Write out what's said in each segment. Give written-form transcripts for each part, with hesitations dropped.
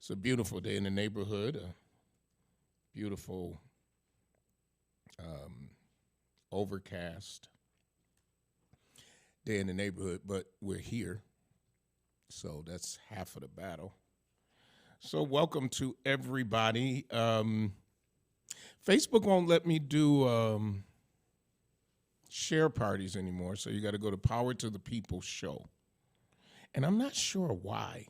It's a beautiful day in the neighborhood, a beautiful overcast day in the neighborhood, but we're here, so that's half of the battle. So welcome to everybody. Facebook won't let me do share parties anymore, so you got to go to Power to the People show. And I'm not sure why.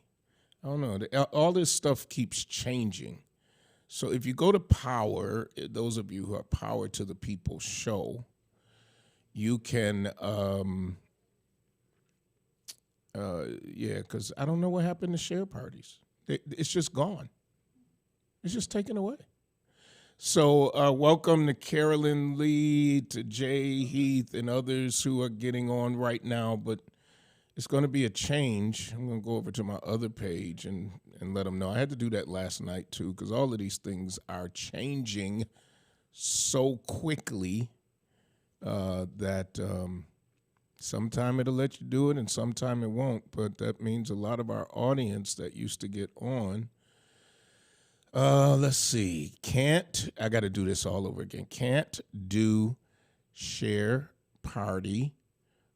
I don't know. All this stuff keeps changing. So if you go to Power, those of you who are Power to the People show, you can, because I don't know what happened to share parties. It's just gone. It's just taken away. So welcome to Carolyn Lee, to Jay Heath, and others who are getting on right now, but it's going to be a change. I'm going to go over to my other page and let them know. I had to do that last night, too, because all of these things are changing so quickly that sometime it'll let you do it and sometime it won't. But that means a lot of our audience that used to get on, let's see, I got to do this all over again. Can't do share party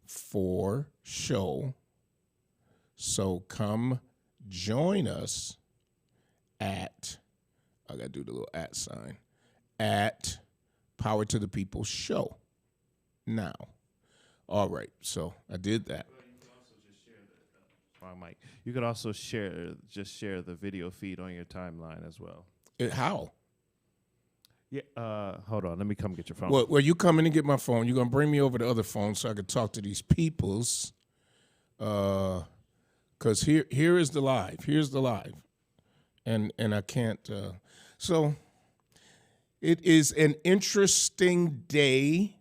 for show. So come join us at, I got to do the little @ sign, at Power to the People show now. All right, so I did that. Mike, you could also share the video feed on your timeline as well. How? Yeah, hold on. Let me come get your phone. Well, you come in and get my phone. You're going to bring me over the other phone so I can talk to these peoples. Because here is the live. Here's the live. And I can't. So it is an interesting day.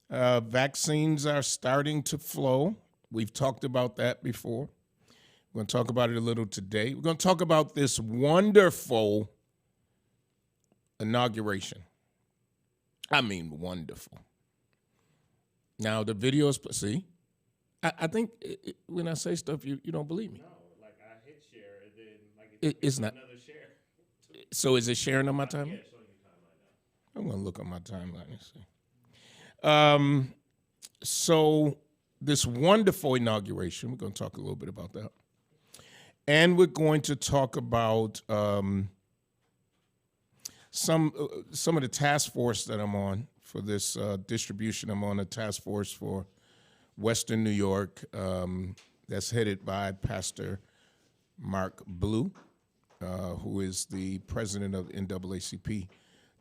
Vaccines are starting to flow. We've talked about that before. We're going to talk about it a little today. We're going to talk about this wonderful inauguration. I mean, wonderful. Now, the videos, see, I think when I say stuff, you don't believe me. No, like I hit share and then It's not. Another share. So is it sharing on my timeline? Yeah, showing your timeline now. I'm going to look on my timeline and see. So this wonderful inauguration, we're going to talk a little bit about that. And we're going to talk about some of the task force that I'm on for this distribution. I'm on a task force for Western New York that's headed by Pastor Mark Blue, who is the president of NAACP.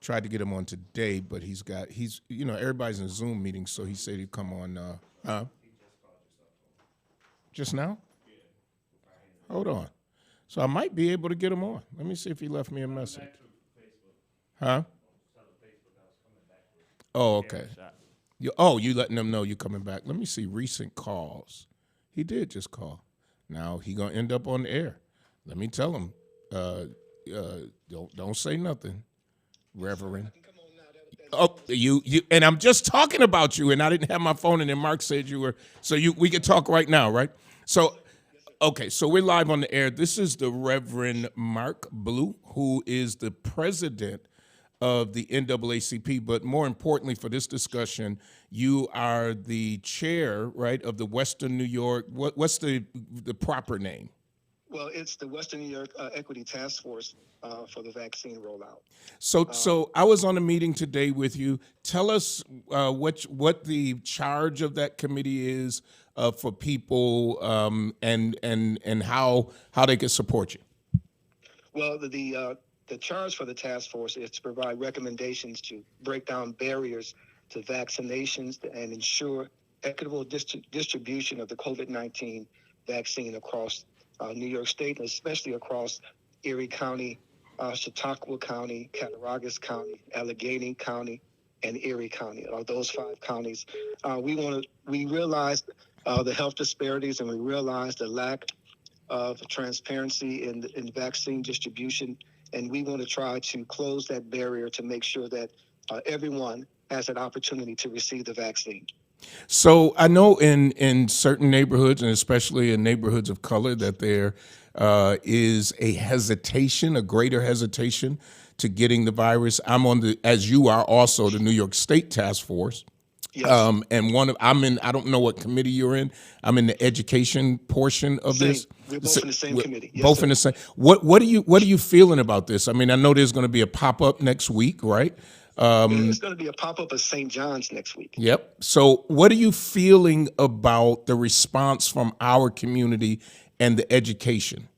Tried to get him on today, but he's everybody's in a Zoom meeting, so he said he'd come on. Just now? Hold on. So I might be able to get him on. Let me see if he left me a message. Huh? Oh, okay. You letting them know you're coming back. Let me see recent calls. He did just call. Now he gonna end up on the air. Let me tell him. Don't say nothing, Reverend. Oh, you, and I'm just talking about you, and I didn't have my phone, and then Mark said you were. So we can talk right now, right? So, okay, so we're live on the air. This is the Reverend Mark Blue, who is the president of the NAACP, but more importantly for this discussion, you are the chair, right, of the Western New York. What's the proper name? Well, it's the Western New York Equity Task Force for the vaccine rollout. So I was on a meeting today with you. Tell us what the charge of that committee is for people and how they can support you. Well, the charge for the task force is to provide recommendations to break down barriers to vaccinations and ensure equitable distribution of the COVID-19 vaccine across New York State, and especially across Erie County, Chautauqua County, Cattaraugus County, Allegheny County, and Erie County. Those 5 counties. We realized the health disparities, and we realized the lack of transparency in vaccine distribution, and we want to try to close that barrier to make sure that everyone has an opportunity to receive the vaccine. So I know in certain neighborhoods, and especially in neighborhoods of color, that there is a hesitation, a greater hesitation to getting the virus. I'm on the, as you are, also the New York State Task Force. Yes. And I'm in, I don't know what committee you're in. I'm in the education portion of Same. this. We're both in the same committee. Yes, Both sir. in the same. What are you feeling about this? I mean, I know there's going to be a pop up next week, right? It's going to be a pop up at St. John's next week. Yep. So, what are you feeling about the response from our community and the education?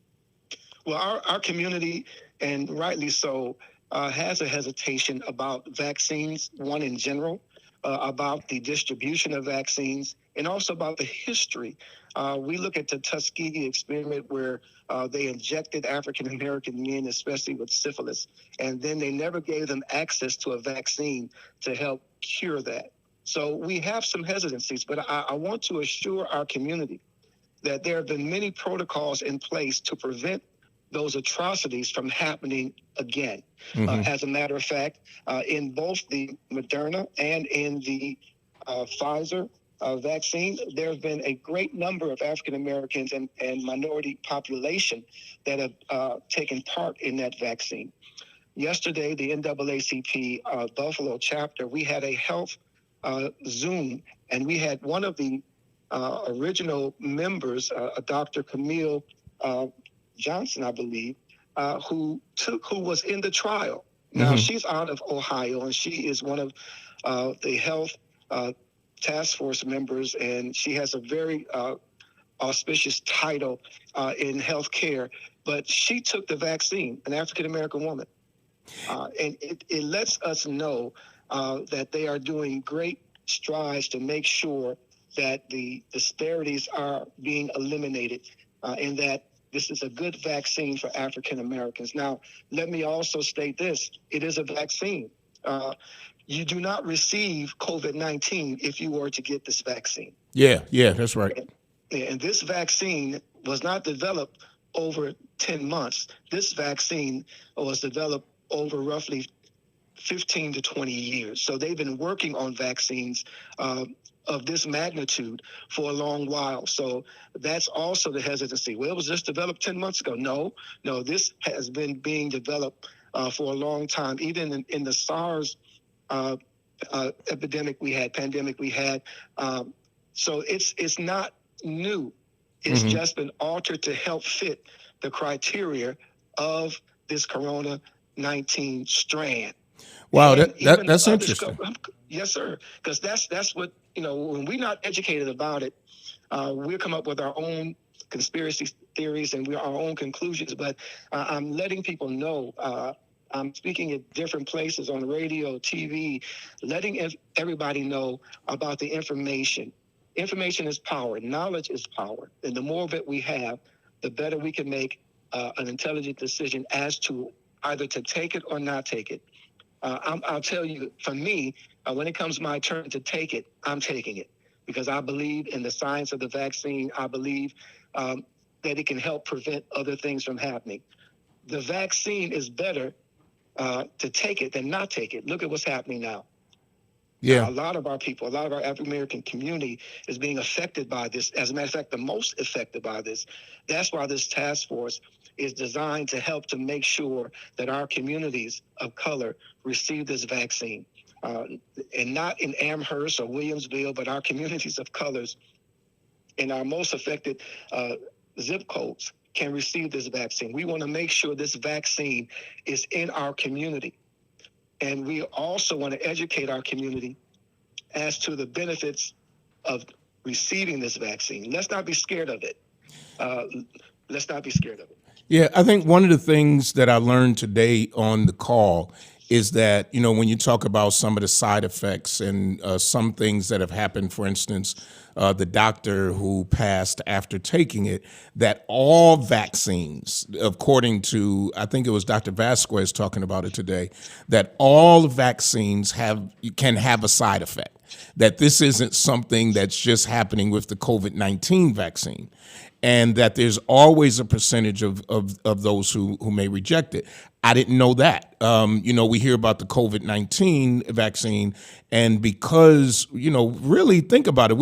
Well, our community, and rightly so, has a hesitation about vaccines, one in general, about the distribution of vaccines, and also about the history. We look at the Tuskegee experiment where they injected African American men, especially with syphilis, and then they never gave them access to a vaccine to help cure that. So we have some hesitancies, but I want to assure our community that there have been many protocols in place to prevent those atrocities from happening again. As a matter of fact, in both the Moderna and in the Pfizer vaccine, there have been a great number of African Americans and minority population that have taken part in that vaccine. Yesterday, the NAACP Buffalo chapter, we had a health Zoom, and we had one of the original members, Dr. Camille Johnson, I believe, who was in the trial. Now she's out of Ohio, and she is one of the health task force members, and she has a very auspicious title in healthcare. But she took the vaccine, an African American woman, and it lets us know that they are doing great strides to make sure that the disparities are being eliminated, and that this is a good vaccine for African Americans. Now, let me also state this. It is a vaccine. You do not receive COVID-19 if you were to get this vaccine. Yeah, that's right. And this vaccine was not developed over 10 months. This vaccine was developed over roughly 15 to 20 years. So they've been working on vaccines of this magnitude for a long while. So that's also the hesitancy. Well, it was just developed 10 months ago. No, this has been being developed for a long time. Even in the SARS pandemic we had. So it's not new. It's just been altered to help fit the criteria of this Corona-19 strand. Wow, that's interesting. Yes, sir. Because that's what, when we're not educated about it, we'll come up with our own conspiracy theories and our own conclusions. But I'm letting people know, I'm speaking at different places on the radio, TV, letting everybody know about the information. Information is power. Knowledge is power. And the more of it we have, the better we can make an intelligent decision as to either to take it or not take it. I'll tell you, for me, when it comes my turn to take it, I'm taking it because I believe in the science of the vaccine. I believe that it can help prevent other things from happening. The vaccine is better to take it than not take it. Look at what's happening now. Yeah. Now, a lot of our people, a lot of our African American community is being affected by this. As a matter of fact, the most affected by this. That's why this task force is designed to help to make sure that our communities of color receive this vaccine. And not in Amherst or Williamsville, but our communities of colors in our most affected zip codes can receive this vaccine. We want to make sure this vaccine is in our community. And we also want to educate our community as to the benefits of receiving this vaccine. Let's not be scared of it. Let's not be scared of it. Yeah, I think one of the things that I learned today on the call is that, when you talk about some of the side effects and some things that have happened, for instance, the doctor who passed after taking it, that all vaccines, according to, I think it was Dr. Vasquez talking about it today, that all vaccines can have a side effect, that this isn't something that's just happening with the COVID-19 vaccine, and that there's always a percentage of those who may reject it. I didn't know that. We hear about the COVID-19 vaccine, and because, really think about it,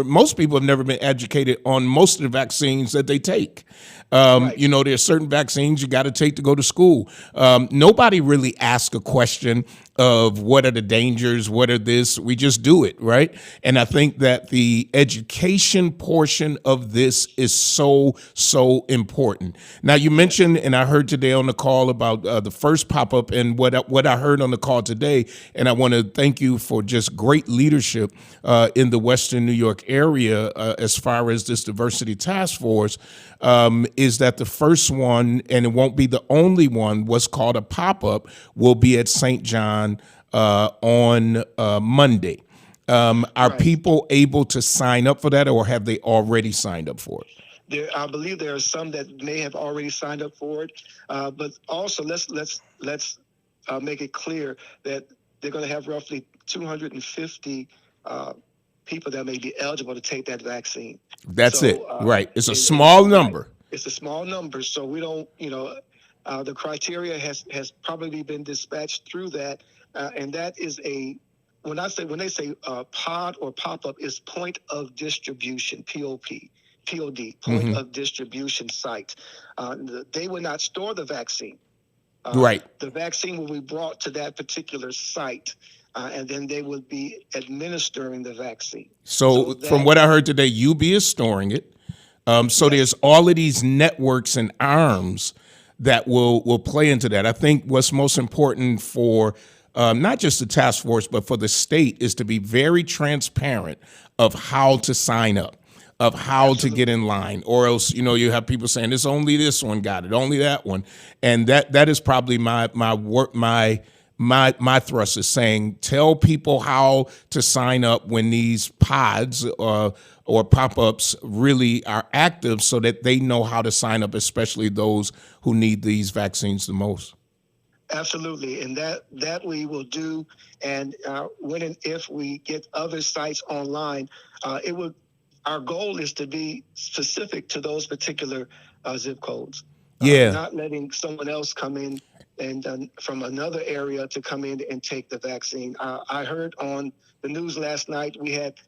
most people have never been educated on most of the vaccines that they take. Right. There's certain vaccines you got to take to go to school. Nobody really asks a question of what are the dangers, what are this. We just do it, right? And I think that the education portion of this is so important. Now, you mentioned, and I heard today on the call about the first pop-up, and what I heard on the call today, and I want to thank you for just great leadership in the Western New York area as far as this diversity task force, is that the first one, and it won't be the only one, what's called a pop-up, will be at St. John on Monday. Are Right. people able to sign up for that, or have they already signed up for it? I believe there are some that may have already signed up for it, but also let's make it clear that they're going to have roughly 250 people that may be eligible to take that vaccine. That's So, it, right? It's a and small number. it's a small number, so we don't, the criteria has probably been dispatched through that, and that is when they say pod or pop up, is point of distribution, POD, point of distribution site. They will not store the vaccine. Right. The vaccine will be brought to that particular site, and then they will be administering the vaccine. So from what I heard today, UB is storing it. So there's all of these networks and arms that will play into that. I think what's most important for not just the task force, but for the state, is to be very transparent of how to sign up, of how to get in line, or else, you have people saying it's only this one got it, only that one. And that is probably my thrust, is saying, tell people how to sign up when these pods or pop-ups really are active, so that they know how to sign up, especially those who need these vaccines the most. Absolutely, and that we will do. And when and if we get other sites online, our goal is to be specific to those particular zip codes. Not letting someone else come in and from another area to come in and take the vaccine. I heard on the news last night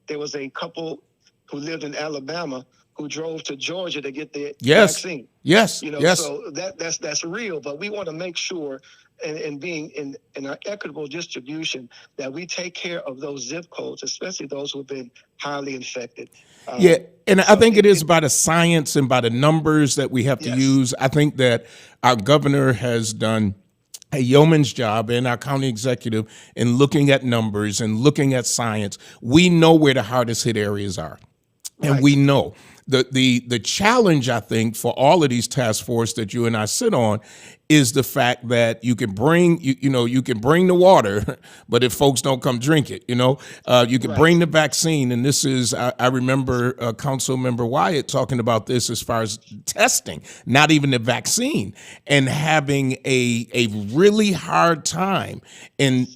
there was a couple who lived in Alabama who drove to Georgia to get the vaccine. Yes. So that's real, but we want to make sure, and being in our equitable distribution, that we take care of those zip codes, especially those who have been highly infected. And I think it is by the science and by the numbers that we have to use. I think that our governor has done a yeoman's job, and our county executive, in looking at numbers and looking at science. We know where the hardest hit areas are. And we know the challenge, I think, for all of these task force that you and I sit on, is the fact that you can bring you can bring the water, but if folks don't come drink it, you can bring the vaccine. And this is, I remember Council Member Wyatt talking about this as far as testing, not even the vaccine, and having a really hard time in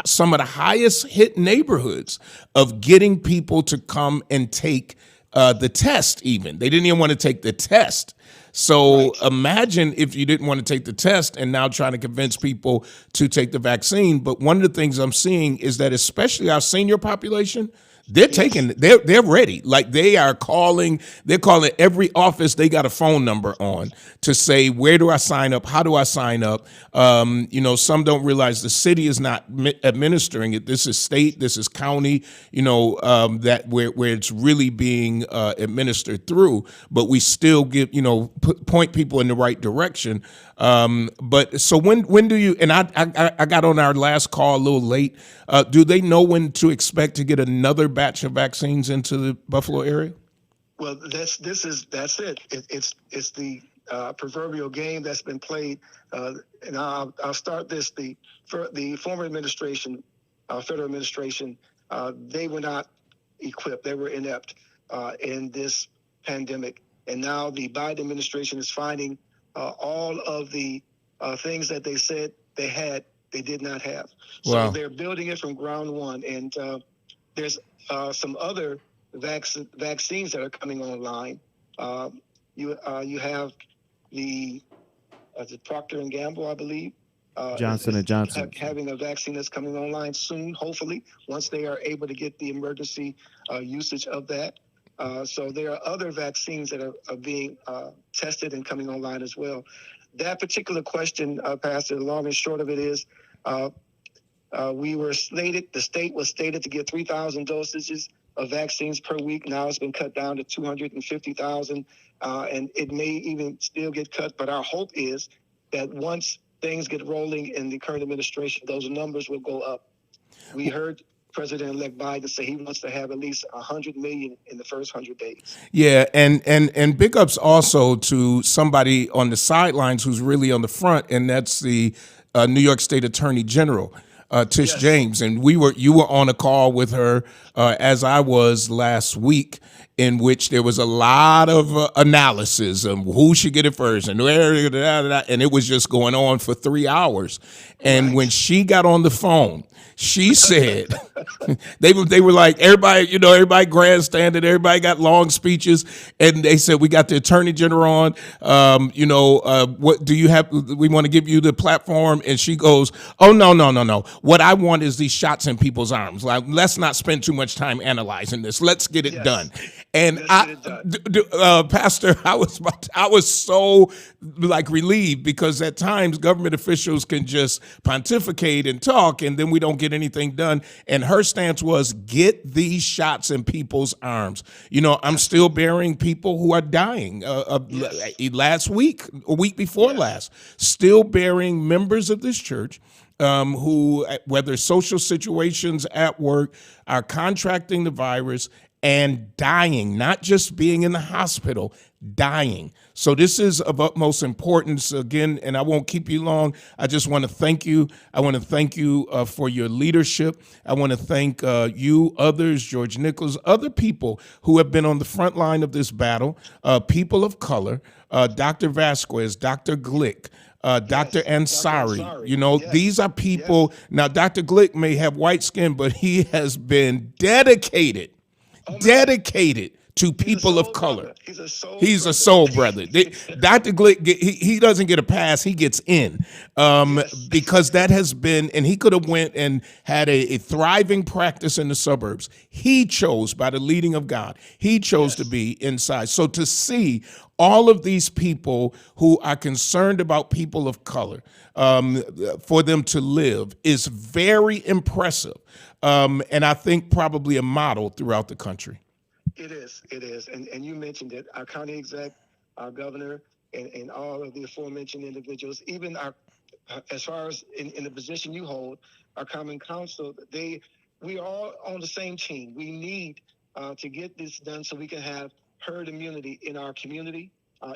some of the highest hit neighborhoods of getting people to come and take the test. Even they didn't even want to take the test. So imagine if you didn't want to take the test and now trying to convince people to take the vaccine. But one of the things I'm seeing is that especially our senior population, they're ready. Like they're calling every office they got a phone number on to say, where do I sign up? How do I sign up? Some don't realize the city is not administering it. This is state, this is county, that where it's really being administered through, but we still give, point people in the right direction. But so when do you, and I got on our last call a little late, do they know when to expect to get another batch of vaccines into the Buffalo area? Well, that's it. It's the proverbial game that's been played, and I'll start this. The former administration, federal administration, they were not equipped. They were inept in this pandemic, and now the Biden administration is finding all of the things that they said they had, they did not have. So they're building it from ground one, and there's some other vaccines that are coming online. You have the Procter and Gamble, I believe. Johnson and Johnson. having a vaccine that's coming online soon, hopefully, once they are able to get the emergency usage of that. So there are other vaccines that are being tested and coming online as well. That particular question, Pastor, the long and short of it is, the state was stated to get 3,000 dosages of vaccines per week. Now it's been cut down to 250,000, and it may even still get cut. But our hope is that once things get rolling in the current administration, those numbers will go up. We heard President-elect Biden say he wants to have at least 100 million in the first 100 days. Yeah, and big ups also to somebody on the sidelines who's really on the front, and that's the New York State Attorney General, Tish James. And you were on a call with her as I was last week, in which there was a lot of analysis of who should get it first and where, and it was just going on for 3 hours. And when she got on the phone, she said they were like, everybody grandstanding, everybody got long speeches, and they said, we got the Attorney General on, what do you have? We want to give you the platform. And she goes, oh, no. What I want is these shots in people's arms. Like, let's not spend too much time analyzing this. Let's get it done. And Pastor, I was so relieved, because at times government officials can just pontificate and talk, and then we don't get anything done. And her stance was, get these shots in people's arms. I'm still burying people who are dying. Last week, a week before last, still burying members of this church who, whether social situations at work, are contracting the virus and dying, not just being in the hospital, dying. So this is of utmost importance again, and I won't keep you long. I just want to thank you. I want to thank you for your leadership. I want to thank you, others, George Nichols, other people who have been on the front line of this battle, people of color, Dr. Vasquez, Dr. Glick, Dr. Ansari. These are people. Now, Dr. Glick may have white skin, but he has been dedicated to people of color. He's a soul brother. Dr. Glick, he doesn't get a pass, he gets in, because that has been, and he could have went and had a thriving practice in the suburbs. He chose, by the leading of God, he chose to be inside. So to see all of these people who are concerned about people of color, for them to live, is very impressive, and I think probably a model throughout the country. It is. And you mentioned it, our county exec, our governor, and all of the aforementioned individuals, even as far as in the position you hold, our common council, we are all on the same team. We need to get this done so we can have herd immunity in our community,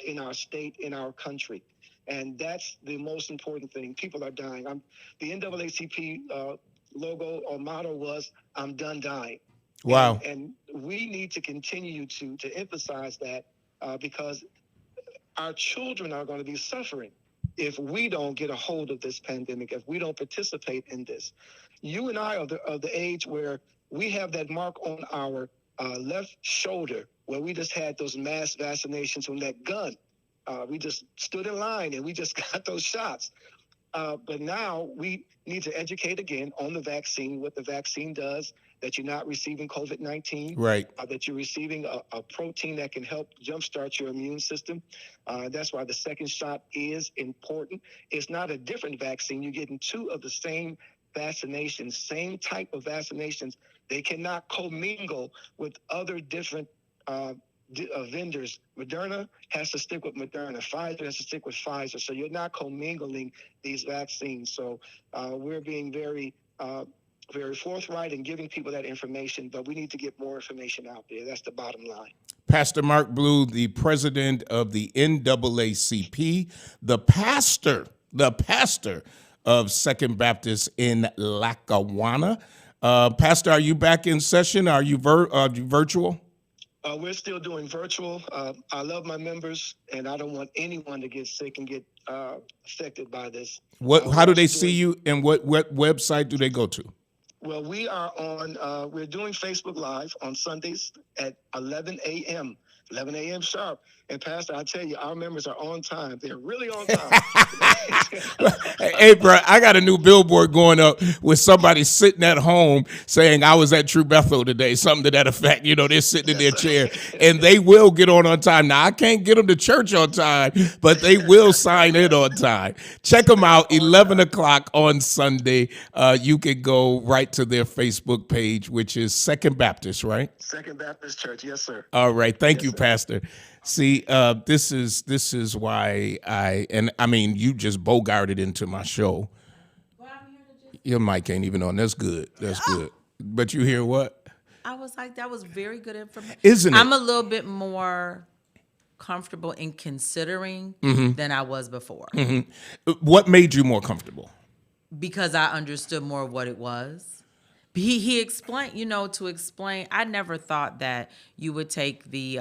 in our state, in our country. And that's the most important thing. People are dying. The NAACP logo or motto was, I'm done dying. Wow. And we need to continue to emphasize that because our children are going to be suffering if we don't get a hold of this pandemic, if we don't participate in this. You and I are the age where we have that mark on our left shoulder where we just had those mass vaccinations from that gun. We just stood in line and we just got those shots. But now we need to educate again on the vaccine, what the vaccine does, that you're not receiving COVID-19, right? That you're receiving a protein that can help jumpstart your immune system. That's why the second shot is important. It's not a different vaccine. You're getting two of the same vaccinations, same type of vaccinations. They cannot commingle with other different vendors. Moderna has to stick with Moderna. Pfizer has to stick with Pfizer. So you're not commingling these vaccines. So we're being very forthright in giving people that information, but we need to get more information out there. That's the bottom line. Pastor Mark Blue, the president of the NAACP, the pastor of Second Baptist in Lackawanna. Pastor, are you back in session? Are you virtual? We're still doing virtual. I love my members, and I don't want anyone to get sick and get affected by this. How do they see you, and what website do they go to? Well, we are on, we're doing Facebook Live on Sundays at 11 a.m. 11 a.m. sharp. And Pastor, I tell you, our members are on time. They're really on time. Hey, bro, I got a new billboard going up with somebody sitting at home saying, I was at True Bethel today, something to that effect. You know, they're sitting in their chair, and they will get on time. Now, I can't get them to church on time, but they will sign in on time. Check them out, 11 o'clock on Sunday. You can go right to their Facebook page, which is Second Baptist, right? Second Baptist Church, yes, sir. All right. Thank you, sir. Pastor. See, this is why you just bogarted into my show. Your mic ain't even on. That's good. That's good. But you hear what? I was like, that was very good information. Isn't it? I'm a little bit more comfortable in considering than I was before. What made you more comfortable? Because I understood more of what it was. He explained, to explain. I never thought that you would take the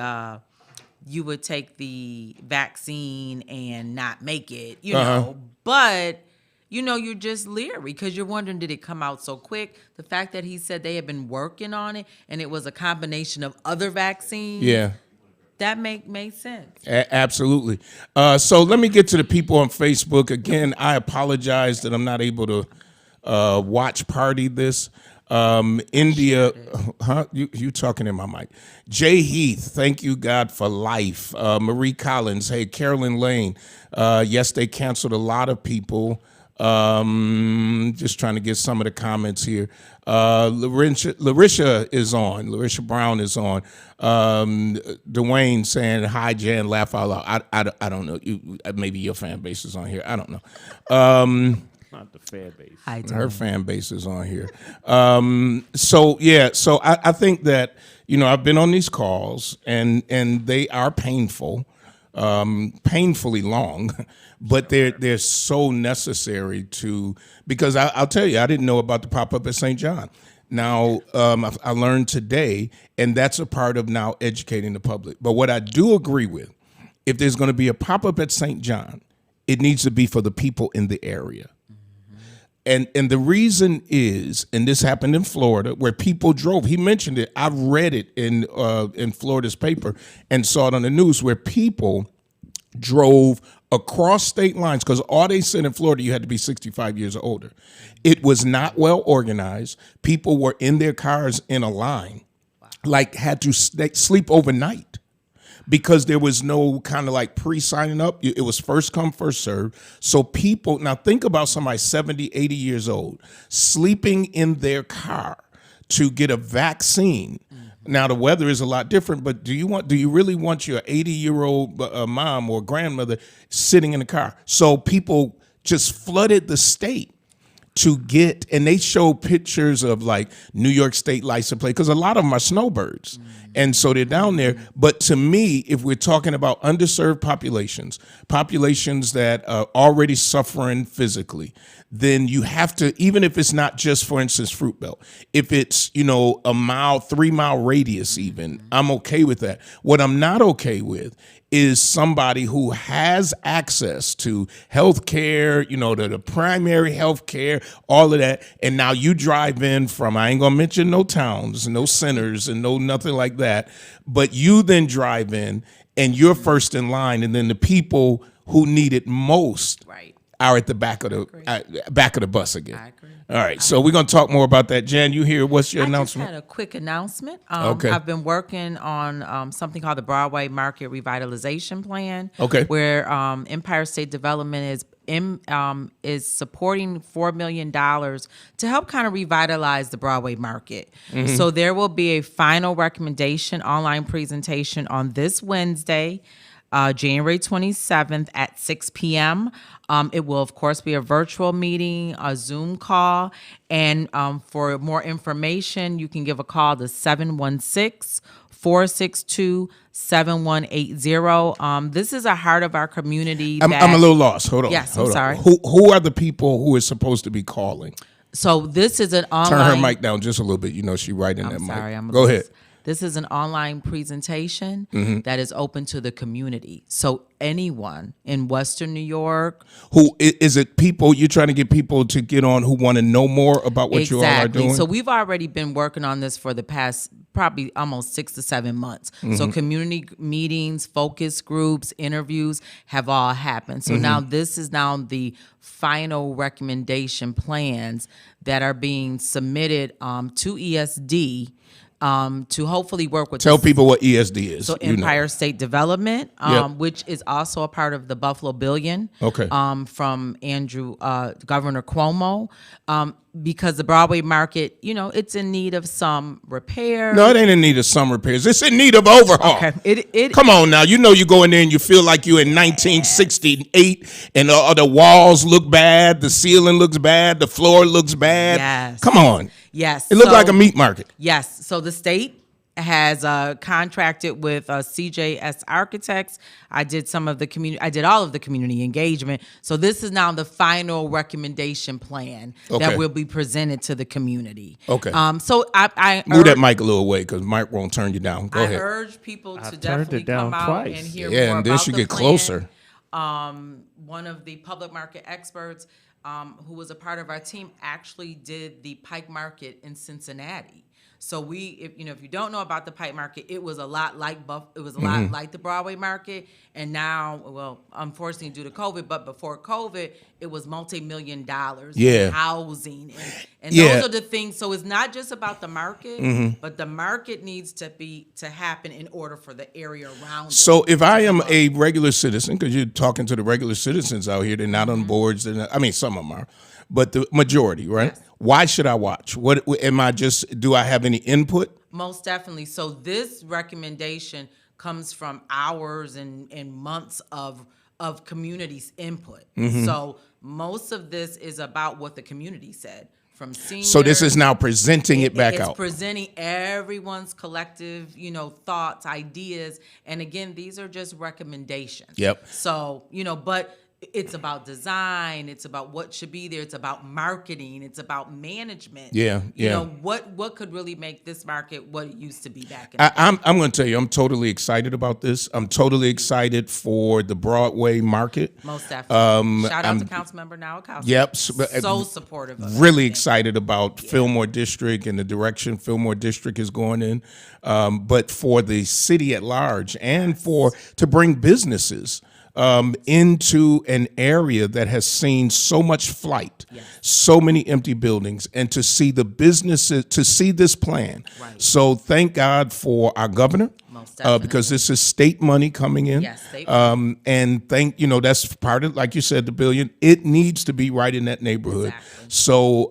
vaccine and not make it, know. But, you're just leery because you're wondering, did it come out so quick? The fact that he said they had been working on it and it was a combination of other vaccines. Yeah. That made sense. Absolutely. So let me get to the people on Facebook. Again, I apologize that I'm not able to watch party this. India, you talking in my mic. Jay Heath, thank you, God, for life. Marie Collins, hey, Carolyn Lane. Yes, they canceled a lot of people. Just trying to get some of the comments here. Larisha is on. Larisha Brown is on. Dwayne saying, hi, Jan, laugh out loud. I don't know. Maybe your fan base is on here. I don't know. Not the fan base. Her fan base is on here. So I think that, I've been on these calls and they are painful, painfully long, but they're so necessary because I'll tell you, I didn't know about the pop-up at St. John. Now, I learned today, and that's a part of now educating the public. But what I do agree with, if there's going to be a pop-up at St. John, it needs to be for the people in the area. And the reason is, and this happened in Florida, where people drove. He mentioned it. I've read it in Florida's paper and saw it on the news, where people drove across state lines, because all they said in Florida, you had to be 65 years or older. It was not well organized. People were in their cars in a line, had to sleep overnight, because there was no kind of pre-signing up. It was first come, first served. So people, now think about somebody 70, 80 years old, sleeping in their car to get a vaccine. Now, the weather is a lot different, but do you really want your 80-year-old mom or grandmother sitting in the car? So people just flooded the state to get, and they show pictures of New York State license plate, because a lot of them are snowbirds. And so they're down there. But to me, if we're talking about underserved populations that are already suffering physically, then you have to, even if it's not just, for instance, Fruit Belt, if it's, a 3-mile radius even, I'm okay with that. What I'm not okay with is somebody who has access to health care, to the primary health care, all of that. And now you drive in from, I ain't going to mention no towns, no centers, and no nothing like that. But you then drive in and you're first in line. And then the people who need it most are at the back of the bus again. I agree. All right, so we're going to talk more about that. Jan, you here? What's your announcement? I just had a quick announcement. Okay. I've been working on something called the Broadway Market revitalization plan. Okay. Where Empire State Development is supporting $4 million to help kind of revitalize the Broadway Market. So there will be a final recommendation online presentation on this Wednesday, January 27th at 6 p.m. It will, of course, be a virtual meeting, a Zoom call. And for more information, you can give a call to 716-462-7180. This is a heart of our community. I'm a little lost. Hold on. Yes, I'm sorry. Who are the people who are supposed to be calling? So this is an online. Turn her mic down just a little bit. She's right in that mic. Sorry, Go ahead. This is an online presentation that is open to the community. So anyone in Western New York. Who is it? People, you're trying to get people to get on who want to know more about what you all are doing? So we've already been working on this for the past probably almost 6 to 7 months. So community meetings, focus groups, interviews have all happened. So now this is now the final recommendation plans that are being submitted to ESD to hopefully work with. Tell people what ESD is. So Empire State Development, Yep. which is also a part of the Buffalo Billion. Okay. From Governor Cuomo, because the Broadway Market, it's in need of some repair. No, it ain't in need of some repairs. It's in need of overhaul. Okay. It Come on now. You go in there and you feel like you're in 1968 and the walls look bad, the ceiling looks bad, the floor looks bad. Yes. Come on. Yes. It looked like a meat market. Yes. So the state has contracted with CJS Architects. I did all of the community engagement. So this is now the final recommendation plan that will be presented to the community. Okay. So I Move that mic a little away because Mike won't turn you down. Go ahead. I urge people to turned definitely it down come out twice. and hear Yeah, more and then about she the get plan. closer. One of the public market experts who was a part of our team actually did the Pike Market in Cincinnati. So if you don't know about the Pike Market, it was a lot like lot like the Broadway Market, and now, well, unfortunately due to COVID, but before COVID, it was multi-million-dollar in housing, and those are the things. So it's not just about the market, but the market needs to happen in order for the area around. So if I am a regular citizen, because you're talking to the regular citizens out here, they're not on boards. Some of them are, but the majority, right? Yes. Why should I watch? What am I do I have any input? Most definitely. So this recommendation comes from hours and months of community's input. So most of this is about what the community said from seniors. So this is now presenting it back out. It's presenting everyone's collective, thoughts, ideas. And again, these are just recommendations. Yep. So, but it's about design. It's about what should be there. It's about marketing. It's about management. Yeah. What could really make this market what it used to be back in the day. I'm going to tell you, I'm totally excited about this. I'm totally excited for the Broadway Market. Most definitely. Shout out to Councilmember Nowakowski. Yep. So supportive of really it. excited about Fillmore District and the direction Fillmore District is going in. But for the city at large and to bring businesses into an area that has seen so much flight, so many empty buildings, and to see the businesses, to see this plan. Right. So thank God for our governor, because this is state money coming in. Yes, state money. And that's part of, like you said, the billion. It needs to be right in that neighborhood. Exactly. So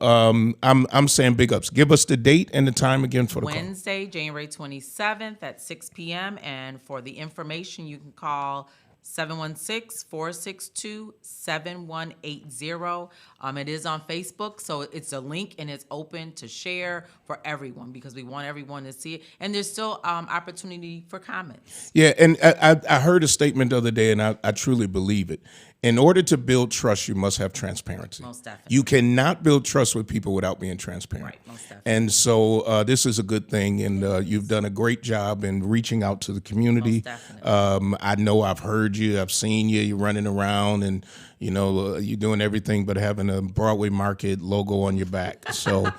I'm saying big ups. Give us the date and the time again for the call. Wednesday, January 27th at 6 p.m. And for the information, you can call 716-462-7180. It is on Facebook, so it's a link and it's open to share for everyone because we want everyone to see it. And there's still opportunity for comments. Yeah, and I heard a statement the other day, and I truly believe it. In order to build trust, you must have transparency. Most definitely. You cannot build trust with people without being transparent. Right, most definitely. And so this is a good thing, and you've done a great job in reaching out to the community. Most definitely. I know I've heard you, I've seen you, you're running around, and you're doing everything but having a Broadway Market logo on your back. So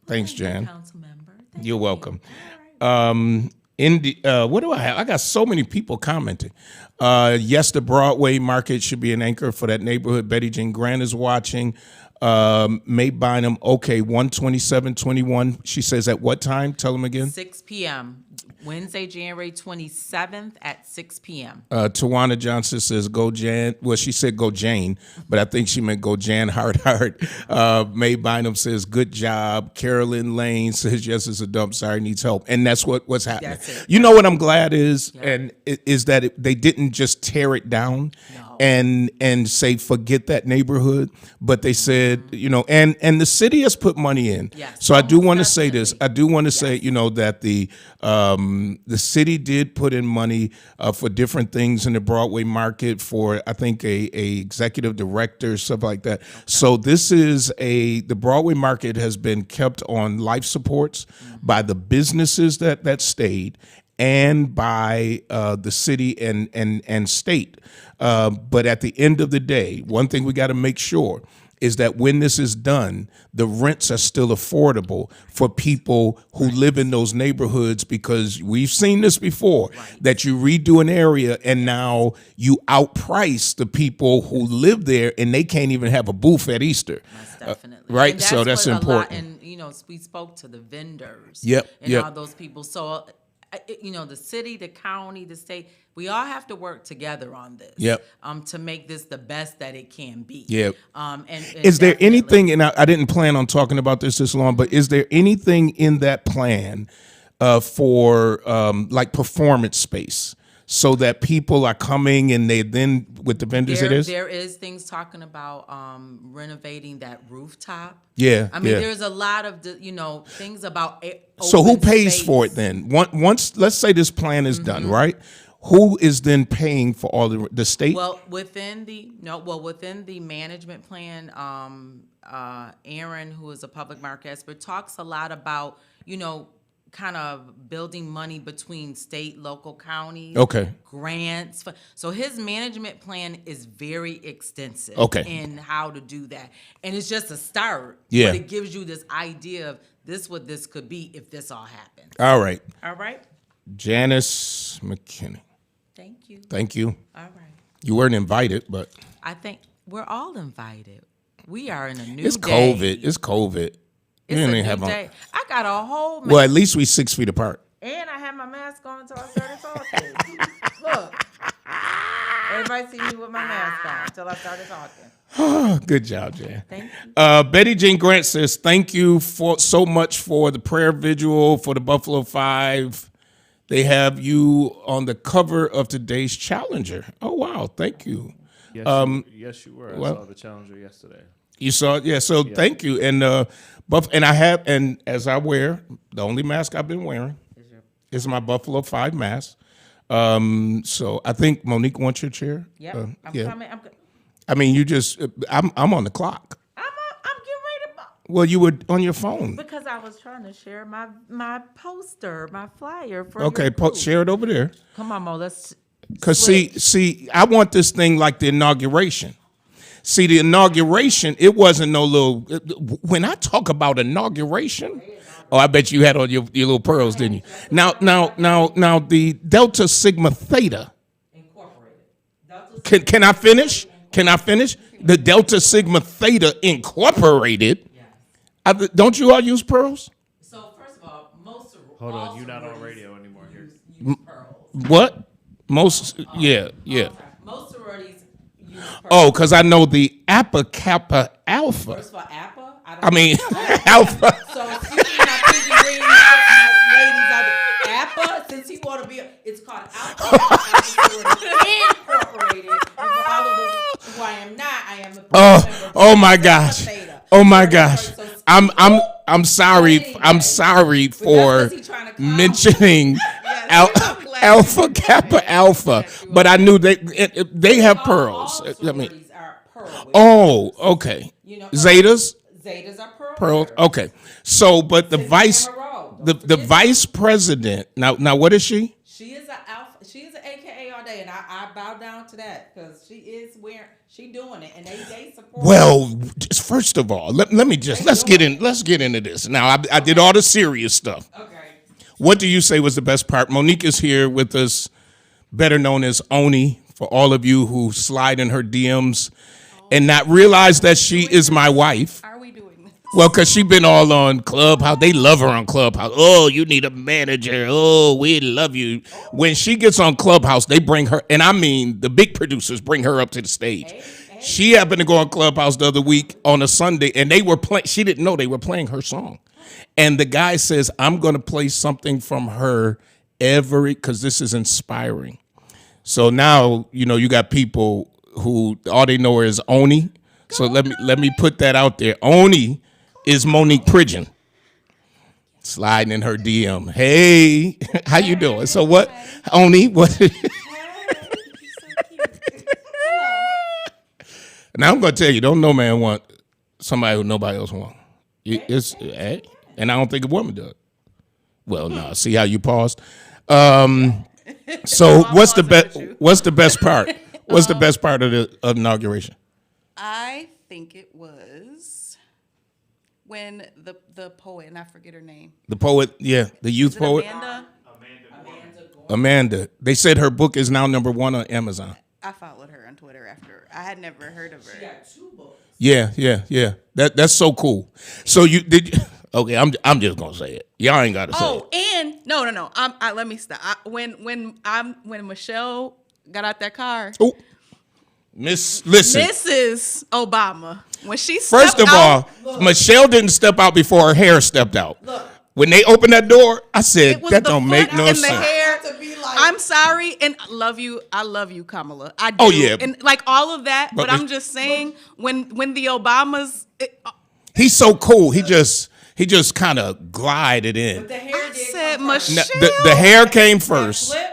thanks, Jan. Council member. You're welcome. What do I have? I got so many people commenting. Yes, the Broadway Market should be an anchor for that neighborhood. Betty Jean Grant is watching. May Bynum, okay, 12721. She says at what time? Tell them again. 6 p.m. Wednesday, January 27th at 6 p.m. Tawana Johnson says go Jan. Well, she said go Jane, but I think she meant go Jan hard. May Bynum says good job. Carolyn Lane says yes, it's a dump. Sorry, needs help. And that's what's happening. That's it. You know what I'm glad is, is that they didn't just tear it down. No. And say forget that neighborhood, but they said and the city has put money in. Yes, So I do want to say definitely. this. I do want to say that the city did put in money for different things in the Broadway Market for I think a executive director, stuff like that. Okay. So this is the Broadway Market has been kept on life supports by the businesses that stayed and by the city and state. But at the end of the day, one thing we got to make sure is that when this is done, the rents are still affordable for people who live in those neighborhoods, because we've seen this before, that you redo an area and now you outprice the people who live there and they can't even have a booth at Easter. Most definitely. Right? And So that's what important. And, we spoke to the vendors. Yep, And yep. all those people. So, the city, the county, the state, we all have to work together on this. Yep. To make this the best that it can be. Yep. And Is there definitely- anything, and I didn't plan on talking about this long, but is there anything in that plan for like performance space, so that people are coming and they then, with the vendors There is things talking about renovating that rooftop. Yeah, I mean, yeah. there's a lot of things about. So who open pays space. for it then? Once, let's say this plan is Mm-hmm. done, right? Who is then paying for all the state? Well, within the management plan, Aaron, who is a public market expert, talks a lot about kind of building money between state, local, counties. Okay. Grants. So his management plan is very extensive. Okay. In how to do that, and it's just a start. Yeah. But it gives you this idea of what this could be if this all happens. All right. All right. Janice McKinney. Thank you. Thank you. All right. You weren't invited, but I think we're all invited. We are in a new it's day. COVID. It's COVID. It's You a ain't new have on- day. I got a whole Well, at least we 6 feet apart. and I had my mask on until I started talking. Look. Everybody see me with my mask on until I started talking. Oh, good job, Jan. Thank you. Betty Jean Grant says, thank you for so much for the prayer vigil for the Buffalo Five. They have you on the cover of today's Challenger. Oh, wow. Thank you. Yes, you were. well- I saw the Challenger yesterday. You saw it? Yeah. So thank you. And and as I wear, the only mask I've been wearing is my Buffalo Five mask. So I think Monique wants your chair. Yep. I'm coming. I mean, I'm on the clock. I'm getting ready to. Well, you were on your phone. Because I was trying to share my poster, my flyer for Okay, your group. share it over there. Come on, Mo. Let's. Because switch. see, I want this thing like the inauguration. See, the inauguration, it wasn't no little. When I talk about inauguration, I bet you had on your little pearls, didn't you? Now, the Delta Sigma Theta. Incorporated. Can I finish? Can I finish? The Delta Sigma Theta Incorporated. Yes. Don't you all use pearls? So first of all, most Hold on, you're not on radio anymore here. use pearls. What? Most? Yeah. Most sororities use pearls. Oh, because I know the Appa Kappa Alpha. First of all, Appa. I mean, Alpha. So excuse me, my pinky ring ladies out there. Appa, since he want to be, it's called Alpha Incorporated. And for all of those who I am not, I am a Oh my gosh. Oh my gosh. I'm sorry. I'm sorry for mentioning Alpha Kappa Alpha, but I knew they have pearls. I mean, oh, okay. Zetas. Zetas are Pearls. Okay. So, but the vice president. Now, what is she? She is an alpha. She is an AKA all day, and I bow down to that because she doing it, and they support. Well, first of all, let's get into this. Now, I did all the serious stuff. Okay. What do you say was the best part? Monique is here with us, better known as Oni, for all of you who slide in her DMs and not realize that she is my wife. Are we doing this? Well, because she's been all on Clubhouse. They love her on Clubhouse. Oh, you need a manager. Oh, we love you. When she gets on Clubhouse, they bring her, and I mean the big producers bring her up to the stage. She happened to go on Clubhouse the other week on a Sunday, and they were playing. She didn't know they were playing her song. And the guy says, I'm going to play something from her because this is inspiring. So now, you got people who all they know is Oni. So let me put that out there. Oni is Monique Pridgen. Sliding in her DM. Hey, how you doing? So what, Oni, what? Now I'm going to tell you, don't no man want somebody who nobody else want. And I don't think a woman does. Well, no. See how you paused? So what's the best part? What's the best part of the inauguration? I think it was when the poet, and I forget her name. The poet, yeah, the youth Is it poet. Amanda. They said her book is now #1 on Amazon. I followed her on Twitter after. I had never heard of her. She got 2 books. Yeah. That's so cool. So you did. Okay, I'm just gonna say it. Y'all ain't gotta say it. Oh, and no. Let me stop. When Michelle got out that car, Oh, listen. Mrs. Obama, when she First stepped of all, out, Michelle didn't step out before her hair stepped out. When they opened that door, I said it was that the don't make foot no and sense. the hair. To be like- I'm sorry, and I love you, Kamala. I do. Oh, yeah. And like all of that, But but I'm just saying when the Obamas. He's so cool. He just kind of glided in. The hair I did said, come first. Michelle. The hair came first. Flip.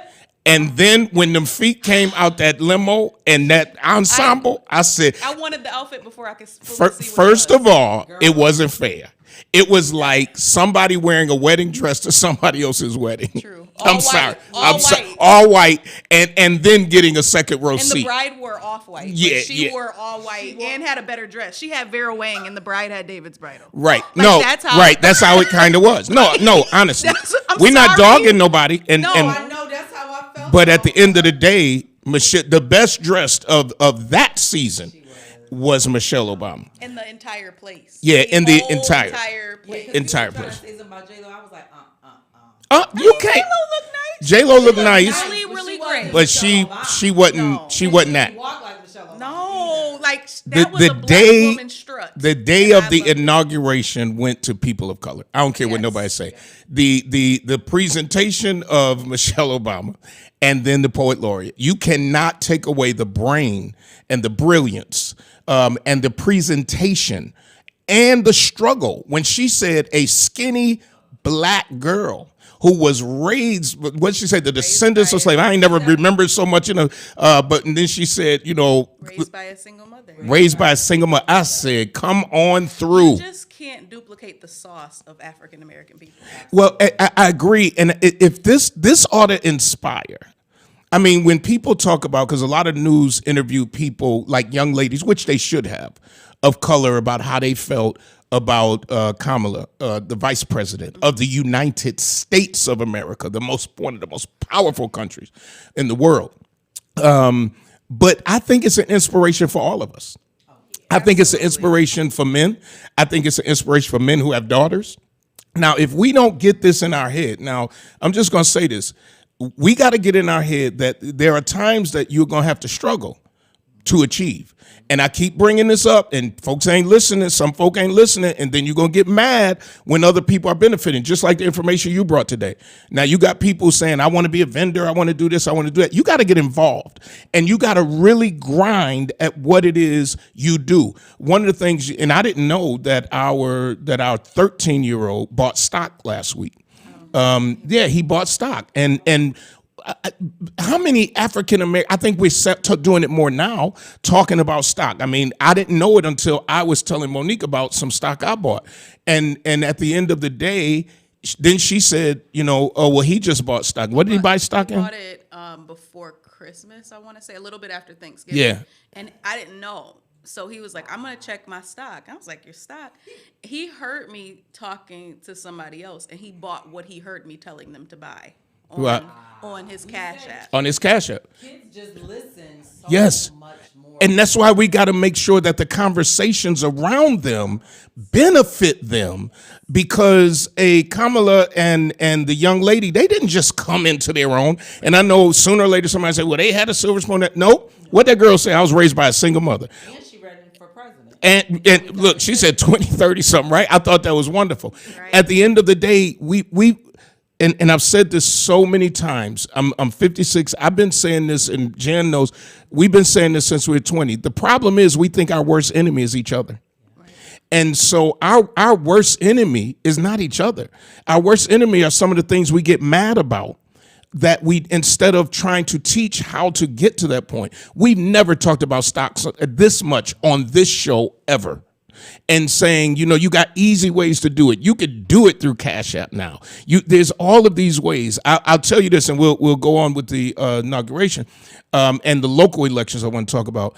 And then when them feet came out that limo and that ensemble, I said, I wanted the outfit before I could fully see what first it was. of all, it wasn't fair. It was like somebody wearing a wedding dress to somebody else's wedding. True. I'm All sorry. white. All white. All white, and then getting a second row And seat. the bride wore off-white. Yeah, But she yeah. wore all white and had a better dress. She had Vera Wang, and the bride had David's bridal. Right. Like, No. that's how- right. That's how it kind of was. No. Honestly, I'm we're not sorry. dogging nobody. And No, and I know that's how I felt. but at the end of the day, Michelle, the best dressed of that season was Michelle Obama. In the entire place. Yeah, in the whole entire- place. Entire Trying to place. say something about J-Lo, I was like, You can't. J-Lo looked nice. J-Lo looked nice, Really, But really she wasn't. great. but she wasn't She that. walked like Michelle Obama. No, like The that was a black day woman strut. the day And of I the loved it. inauguration went to people of color. I don't care what Yes. nobody say. The presentation of Michelle Obama and then the poet laureate. You cannot take away the brain and the brilliance and the presentation and the struggle when she said a skinny black girl who was raised, what she said, the descendants of slaves. I ain't never remembered so much, but and then she said, Raised by a single mother. raised by a single mother. I said, come on through. You just can't duplicate the sauce of African American people. Well, I agree. And if this ought to inspire. I mean, when people talk about, because a lot of news interview people like young ladies, which they should have, of color about how they felt about Kamala, the vice president of the United States of America, one of the most powerful countries in the world. But I think it's an inspiration for all of us. I think it's an inspiration for men. I think it's an inspiration for men who have daughters. Now, if we don't get this in our head, now, I'm just going to say this. We got to get in our head that there are times that you're going to have to struggle to achieve. And I keep bringing this up, and folks ain't listening. Some folk ain't listening, and then you're going to get mad when other people are benefiting, just like the information you brought today. Now, you got people saying, I want to be a vendor, I want to do this, I want to do that. You got to get involved, and you got to really grind at what it is you do. One of the things, and I didn't know that our 13-year-old bought stock last week. Yeah, he bought stock, and how many African American? I think we're doing it more now, talking about stock. I mean, I didn't know it until I was telling Monique about some stock I bought, and at the end of the day, then she said, oh well, he just bought stock. What did he buy stock in? Bought it before Christmas, I want to say, a little bit after Thanksgiving. Yeah. And I didn't know. So he was like, I'm going to check my stock. I was like, your stock? He heard me talking to somebody else, and he bought what he heard me telling them to buy on his Cash App. On his Cash App. Kids just listen so Yes. much more. And that's why we got to make sure that the conversations around them benefit them, because a Kamala and the young lady, they didn't just come into their own. And I know sooner or later somebody say, well, they had a silver spoon. Nope. What that girl say? I was raised by a single mother. And she ready for president. And look, she said 20, 30 something, right? I thought that was wonderful. Right. At the end of the day, and I've said this so many times. I'm 56. I've been saying this, and Jan knows. We've been saying this since we were 20. The problem is we think our worst enemy is each other. And so our worst enemy is not each other. Our worst enemy are some of the things we get mad about, that we, instead of trying to teach how to get to that point. We've never talked about stocks this much on this show ever. And saying, you got easy ways to do it. You could do it through Cash App now. There's all of these ways. I'll tell you this, and we'll go on with the inauguration and the local elections I want to talk about.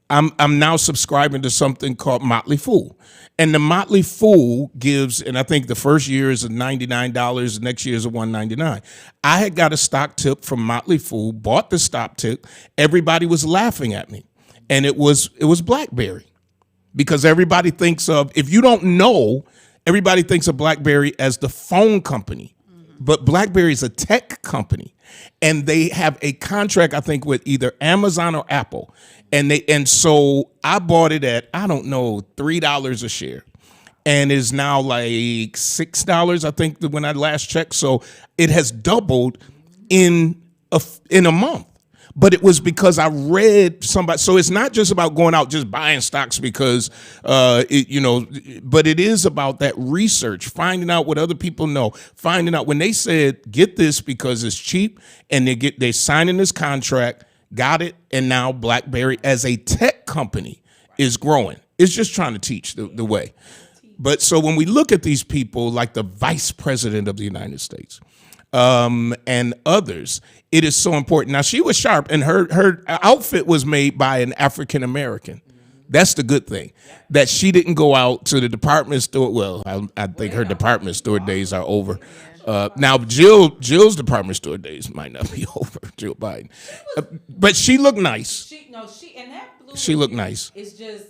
I'm now subscribing to something called Motley Fool. And the Motley Fool gives, and I think the first year is $99, the next year is $199. I had got a stock tip from Motley Fool, bought the stock tip. Everybody was laughing at me. And it was BlackBerry. Because everybody thinks of, if you don't know, everybody thinks of BlackBerry as the phone company. But BlackBerry is a tech company. And they have a contract, I think, with either Amazon or Apple. And so I bought it at, I don't know, $3 a share. And is now like $6, I think, when I last checked. So it has doubled in a month. But it was because I read somebody. So it's not just about going out just buying stocks because, but it is about that research, finding out what other people know, finding out when they said, get this because it's cheap, and they signing this contract, got it, and now BlackBerry as a tech company is growing. It's just trying to teach the way. But so when we look at these people like the Vice President of the United States, and others, it is so important. Now, she was sharp, and her outfit was made by an African American. That's the good thing, that she didn't go out to the department store. Well, I think her department store days are over. Now, Jill's department store days might not be over, Jill Biden. But she looked nice. She looked nice. It's just.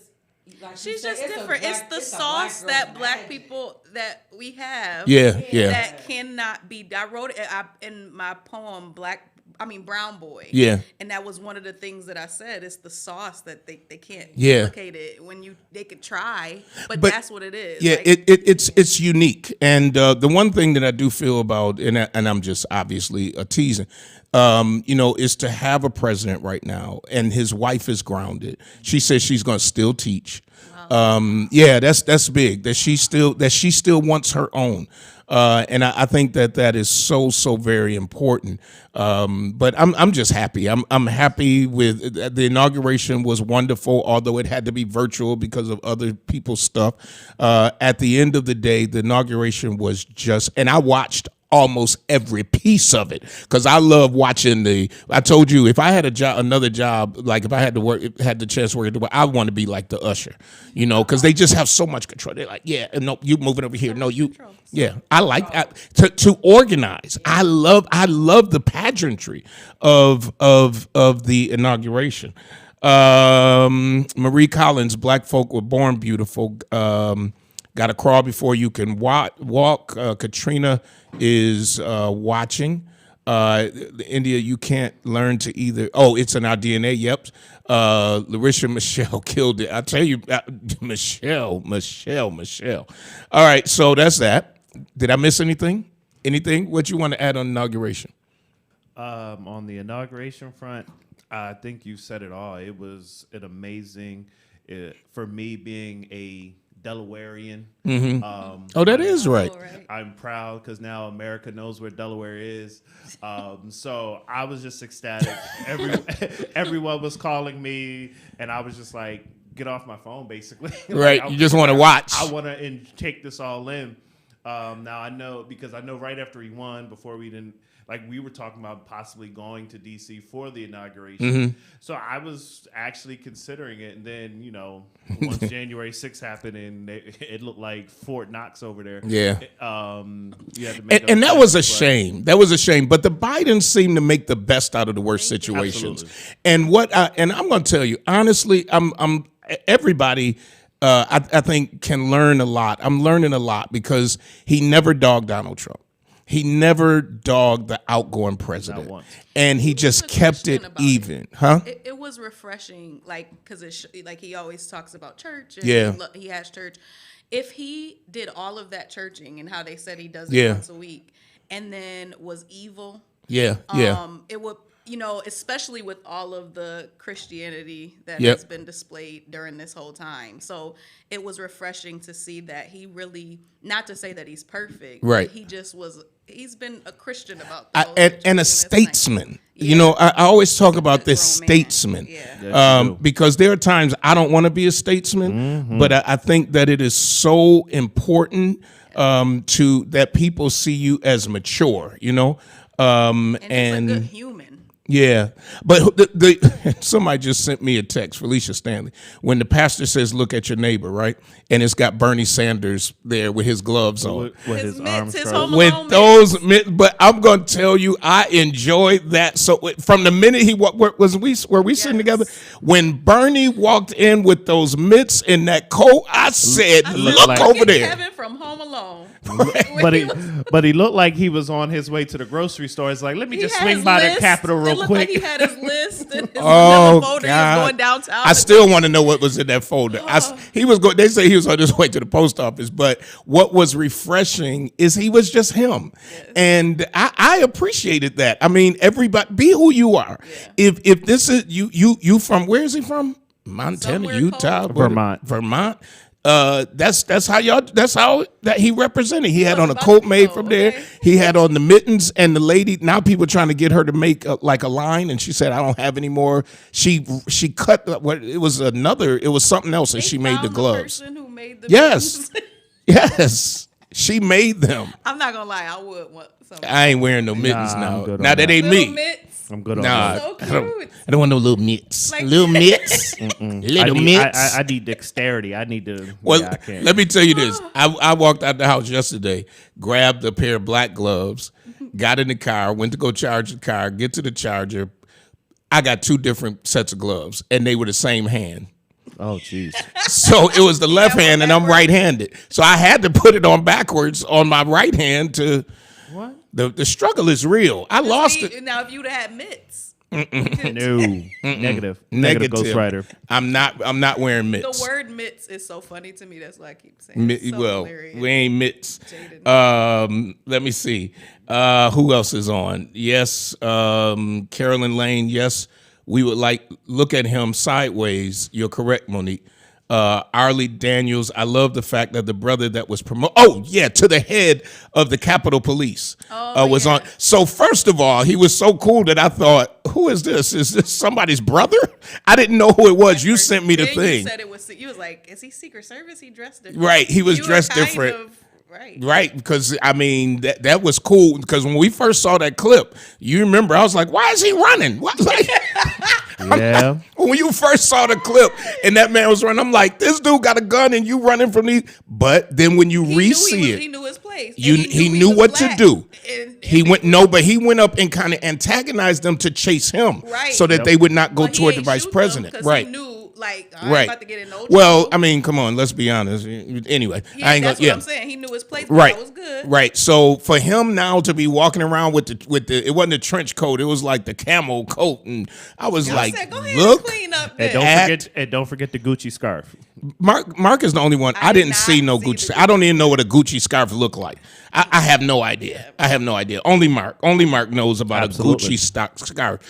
She's just different. It's the sauce that black people that we have. Yeah. That cannot be. I wrote it in my poem, Brown Boy. Yeah. And that was one of the things that I said. It's the sauce that they can't replicate it. They could try, but that's what it is. Yeah, like, it's unique. And the one thing that I do feel about, and I'm just obviously teasing, is to have a president right now, and his wife is grounded. She says she's going to still teach. That's big. That she still wants her own. And I think that is so very important. But I'm just happy. I'm happy with the inauguration was wonderful, although it had to be virtual because of other people's stuff. At the end of the day, the inauguration was just, and I watched almost every piece of it because I love watching I told you, if I had another job, like if I had the chance to work, I want to be like the usher, because they just have so much control. They're like, yeah, no, you moving over here. No, you, yeah. I like to organize. I love the pageantry of the inauguration. Marie Collins, Black folk were born beautiful. Got to crawl before you can walk. Katrina is watching. India, you can't learn to either. Oh, it's in our DNA. Yep. Larissa Michelle killed it. I tell you, Michelle. All right, so that's that. Did I miss anything? Anything? What you want to add on inauguration? On the inauguration front, I think you said it all. It was an amazing, for me being a Delawarean. Mm-hmm. That is right. I'm proud because now America knows where Delaware is. So I was just ecstatic. Everyone was calling me, and I was just like, get off my phone, basically. Right. You just want to watch. I want to take this all in. Now I know right after he won, before we didn't. Like, we were talking about possibly going to D.C. for the inauguration. Mm-hmm. So I was actually considering it. And then, once January 6th happened and it looked like Fort Knox over there. Yeah. You had to make and that was a shame. That was a shame. But the Bidens seem to make the best out of the worst situations. Absolutely. And I'm going to tell you, honestly, everybody, I think, can learn a lot. I'm learning a lot because he never dogged Donald Trump. He never dogged the outgoing president, and he just kept it even, huh? It was refreshing, because he always talks about church, and he has church. If he did all of that churching and how they said he does it once a week, and then was evil, it would, especially with all of the Christianity that has been displayed during this whole time. So it was refreshing to see that he really, not to say that he's perfect, right? But he's been a Christian about the whole and a statesman. I always talk about this statesman because there are times I don't want to be a statesman, but I think that it is so important to that people see you as mature, and a good human. Yeah, but the somebody just sent me a text, Felicia Stanley, when the pastor says, "Look at your neighbor," right, and it's got Bernie Sanders there with his gloves on, with His his mitts, arms his crossed. home with alone those. But I'm going to tell you, I enjoyed that. So from the minute he were we sitting together when Bernie walked in with those mitts and that coat, I said, I said, "Look like- over there." Kevin from Home Alone. But he looked like he was on his way to the grocery store. It's like, let me He just had swing his by the list. Capitol It real looked quick. Like he had his list and his Oh, folder. He God. was going downtown. I still want to know what was in that folder. He was going. They say he was on his way to the post office, but what was refreshing is he was just him, and I appreciated that. I mean, everybody be who you are. Yeah. If this is you from, where is he from? Montana, Somewhere Utah, Vermont. Vermont. That's how that he represented. He had was on a about coat to made go, from there. okay. He had on the mittens, and the lady, now people trying to get her to make like a line, and she said, "I don't have any more." She cut what it was something else, and They she made the found gloves. person who made the Yes. mittens. Yes, she made them. I'm not gonna lie, I would want some I ain't wearing no mittens I'm now. good on Now that that. ain't little me. mitts. I'm good on Nah, that. So I don't. cute. I don't want no little mitts. Like- Little mitts. Little mitts. I need dexterity. I need to. Well, yeah, I can't. let me tell you this. I walked out the house yesterday, grabbed a pair of black gloves, got in the car, went to go charge the car, get to the charger. I got two different sets of gloves, and they were the same hand. Oh, jeez. So it was the left one hand, and I'm backwards? right-handed. So I had to put it on backwards on my right hand to. What? The struggle is real. I lost it. Now, if you'd have had mitts, No. Negative. Negative. Ghostwriter. I'm not wearing mitts. the word mitts is so funny to me. That's why I keep saying it's so Well, hilarious. we ain't mitts. Jaded. Let me see. Who else is on? Yes, Carolyn Lane. Yes, we would look at him sideways. You're correct, Monique. Arlie Daniels. I love the fact that the brother that was promoted. Oh yeah, to the head of the Capitol Police was on. So first of all, he was so cool that I thought, who is this? Is this somebody's brother? I didn't know who it was. You sent me the Then thing. You said it was. You was like, "Is he Secret Service? He dressed different." Right, he was You were dressed kind different. of- right. Right, because I mean that was cool. Because when we first saw that clip, you remember I was like, "Why is he running?" What? Like, Yeah. when you first saw the clip and that man was running, I'm like, "This dude got a gun and you running from these." But then when you re-see it, He knew his place. And he knew was what to black. do. And He went up and kind of antagonized them to chase him, Right. so that they would not go But he toward the ain't vice shoot them president. 'cause Right. He knew, like, I Right. ain't about to get in no Well, trouble. I mean, come on, let's be honest. Anyway, Yeah, I ain't that's gonna. what I'm saying. He knew his place. But Right. That was good. Right. So for him now to be walking around with the it wasn't a trench coat, it was like the camel coat, and I was I like, said, go ahead look, and clean up And there. don't forget the Gucci scarf. Mark is the only one. I I did didn't not see no see Gucci. the I don't even know what a Gucci scarf looked like. I have no idea. I have no idea. Only Mark knows about Absolutely. a Gucci scarf.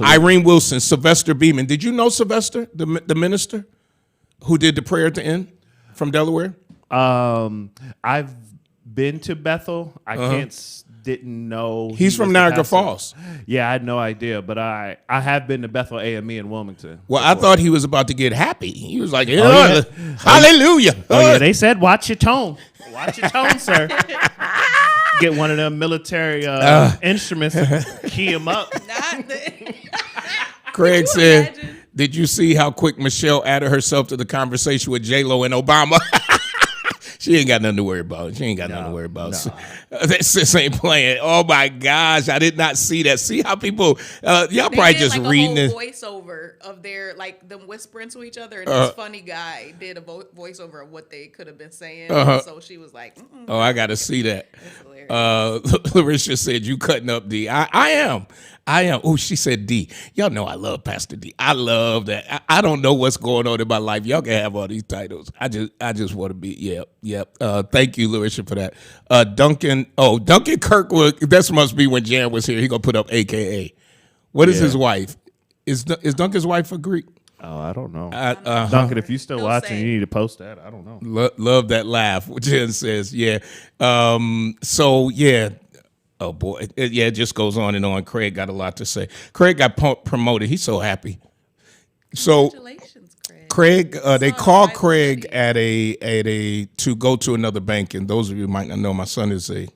Irene Wilson, Sylvester Beeman. Did you know Sylvester, the minister who did the prayer at the end from Delaware? I've been to Bethel. I didn't know He's he from was the Niagara pastor. Falls. Yeah, I had no idea, but I have been to Bethel AME in Wilmington. Well, I thought he was about to get happy. He was like, yeah. hallelujah. Oh yeah, they said watch your tone. Watch your tone, sir. Get one of them military instruments to key him up. Not the, Craig you said, imagine? did you see how quick Michelle added herself to the conversation with J-Lo and Obama? She ain't got nothing to worry about. This ain't playing. Oh, my gosh. I did not see that. See how people, y'all they probably did just like reading a it. whole voiceover of their, like, them whispering to each other, and this funny guy did a voiceover of what they could have been saying. So she was like, Oh, I got to see that. hilarious. Larissa said, you cutting up, D. I am. Oh, she said D. Y'all know I love Pastor D. I love that. I don't know what's going on in my life. Y'all can have all these titles. I just want to be, yep. Thank you, Larissa, for that. Duncan Kirkwood, this must be when Jan was here. He going to put up AKA. What is his wife? Is Duncan's wife a Greek? Oh, I don't know. Duncan, if you still He'll watching, say. you need to post that. I don't know. love that laugh. Jen says, yeah. So, yeah. Oh, boy. It just goes on and on. Craig got a lot to say. Craig got promoted. He's so happy. So, Congratulations, Craig. Craig, they Son, called I Craig love at a to go to another bank. And those of you who might not know, my son is a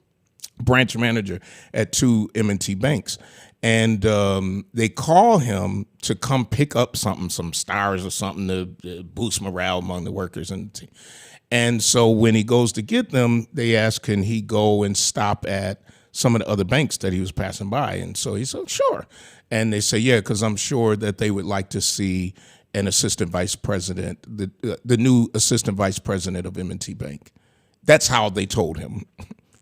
branch manager at two M&T banks. and they call him to come pick up some stars or something to boost morale among the workers and the team. And so when he goes to get them, they ask, can he go and stop at some of the other banks that he was passing by? And so he said, sure. And they say, yeah, because I'm sure that they would like to see an assistant vice president, the new assistant vice president of M&T Bank. That's how they told him.